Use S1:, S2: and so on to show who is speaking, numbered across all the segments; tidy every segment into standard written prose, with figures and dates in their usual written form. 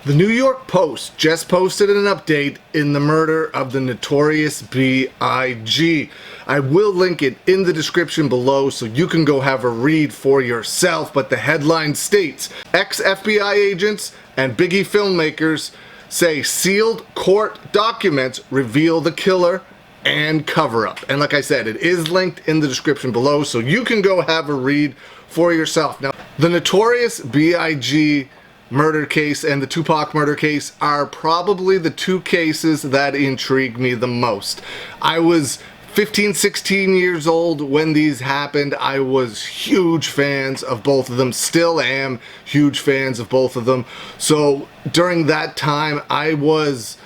S1: The New York Post just posted an update in the murder of the Notorious B.I.G. I will link it in the description below so you can go have a read for yourself, but the headline states, ex-FBI agents and Biggie filmmakers say sealed court documents reveal the killer and cover-up. And like I said, it is linked in the description below so you can go have a read for yourself. Now, the Notorious B.I.G. murder case and the Tupac murder case are probably the two cases that intrigue me the most. I was 15, 16 years old when these happened. I was huge fans of both of them, still am huge fans of both of them. So during that time, I was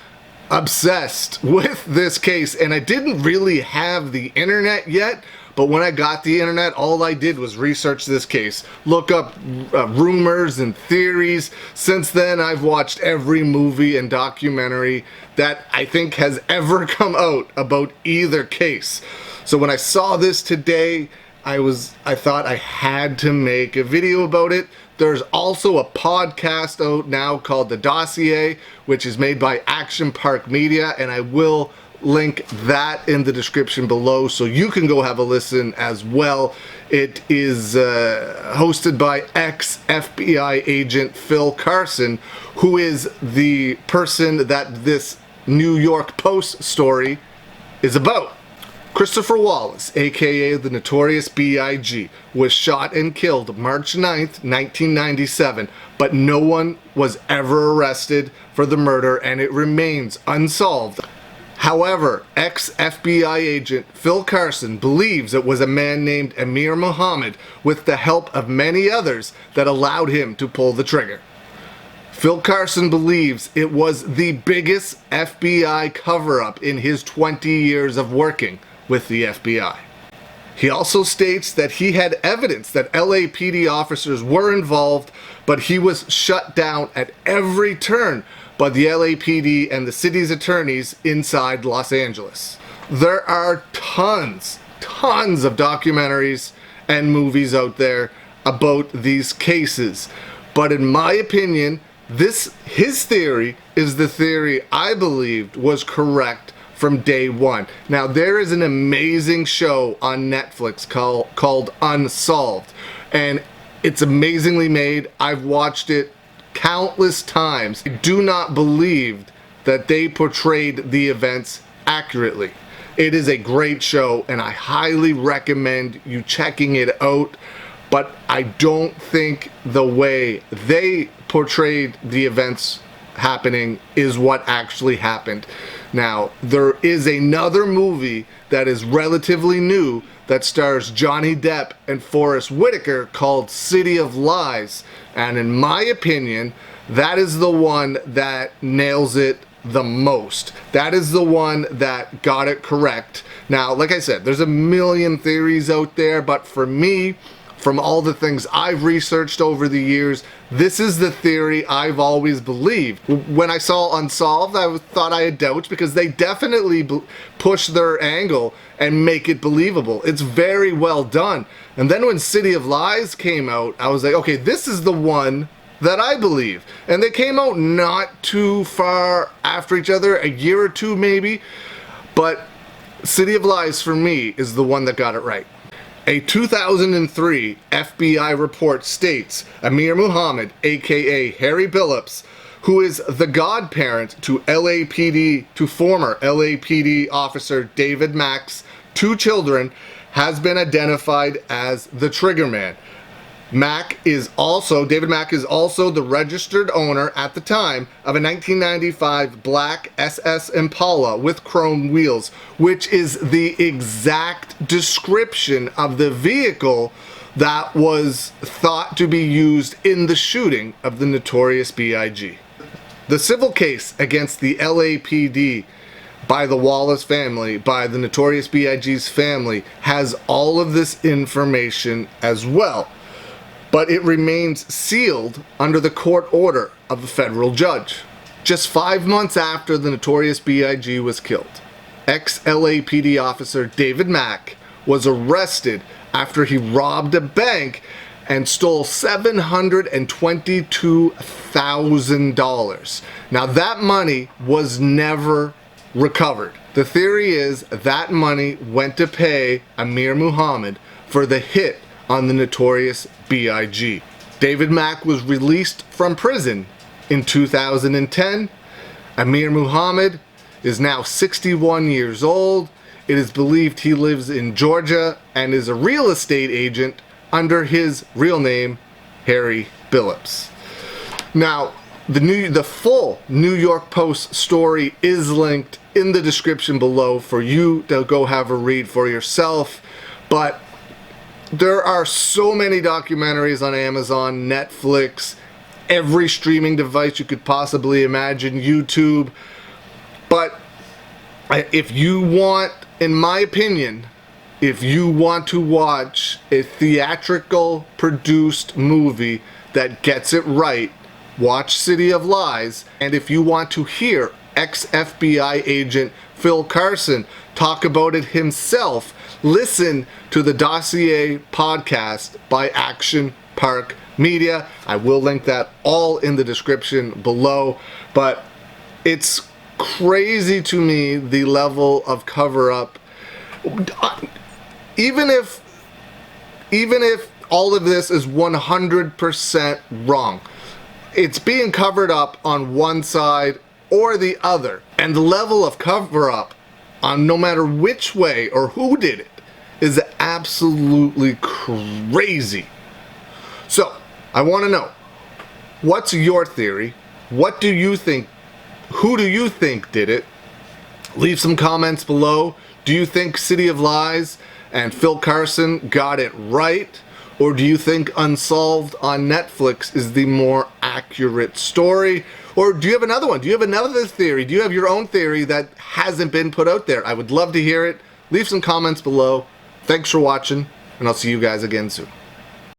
S1: obsessed with this case, and I didn't really have the internet yet. But when I got the internet, all I did was research this case, look up rumors and theories. Since then, I've watched every movie and documentary that I think has ever come out about either case. So when I saw this today, I thought I had to make a video about it. There's also a podcast out now called The Dossier, which is made by Action Park Media, and I will link that in the description below so you can go have a listen as well. It is hosted by ex-FBI agent Phil Carson, who is the person that this New York Post story is about. Christopher Wallace, aka the Notorious B.I.G., was shot and killed March 9th, 1997, but no one was ever arrested for the murder and it remains unsolved. However, ex-FBI agent Phil Carson believes it was a man named Amir Muhammad, with the help of many others, that allowed him to pull the trigger. Phil Carson believes it was the biggest FBI cover-up in his 20 years of working with the FBI. He also states that he had evidence that LAPD officers were involved, but he was shut down at every turn by the LAPD and the city's attorneys inside Los Angeles. There are tons of documentaries and movies out there about these cases, but in my opinion, his theory is the theory I believed was correct from day one. Now, there is an amazing show on Netflix called Unsolved, and it's amazingly made. I've watched it countless times. I do not believe that they portrayed the events accurately. It is a great show and I highly recommend you checking it out, but I don't think the way they portrayed the events happening is what actually happened. Now, there is another movie that is relatively new that stars Johnny Depp and Forest Whitaker called City of Lies, and in my opinion, that is the one that nails it the most. That is the one that got it correct. Now, like I said, there's a million theories out there, but for me, from all the things I've researched over the years, this is the theory I've always believed. When I saw Unsolved, I thought I had doubts because they definitely push their angle and make it believable. It's very well done. And then when City of Lies came out, I was like, okay, this is the one that I believe. And they came out not too far after each other, a year or two maybe, but City of Lies for me is the one that got it right. A 2003 FBI report states Amir Muhammad, aka Harry Billups, who is the godparent to former LAPD officer David Mack's two children, has been identified as the trigger man. David Mack is also the registered owner at the time of a 1995 black SS Impala with chrome wheels, which is the exact description of the vehicle that was thought to be used in the shooting of the Notorious B.I.G. The civil case against the LAPD by the Wallace family, by the Notorious B.I.G.'s family, has all of this information as well, but it remains sealed under the court order of a federal judge. Just 5 months after the Notorious B.I.G. was killed, ex-LAPD officer David Mack was arrested after he robbed a bank and stole $722,000. Now that money was never recovered. The theory is that money went to pay Amir Muhammad for the hit on the Notorious B.I.G. David Mack was released from prison in 2010. Amir Muhammad is now 61 years old. It is believed he lives in Georgia and is a real estate agent under his real name, Harry Billups. Now, the full New York Post story is linked in the description below for you to go have a read for yourself. But there are so many documentaries on Amazon, Netflix, every streaming device you could possibly imagine, YouTube. But if you want, in my opinion, if you want to watch a theatrical produced movie that gets it right, watch City of Lies. And if you want to hear ex-FBI agent Phil Carson talk about it himself, listen to the Dossier podcast by Action Park Media. I will link that all in the description below. But it's crazy to me, the level of cover-up. Even if all of this is 100% wrong, it's being covered up on one side or the other. And the level of cover-up on no matter which way or who did it is absolutely crazy. So, I want to know, what's your theory? What do you think? Who do you think did it? Leave some comments below. Do you think City of Lies and Phil Carson got it right? Or do you think Unsolved on Netflix is the more accurate story? Or do you have another one? Do you have another theory? Do you have your own theory that hasn't been put out there? I would love to hear it. Leave some comments below. Thanks for watching, and I'll see you guys again soon.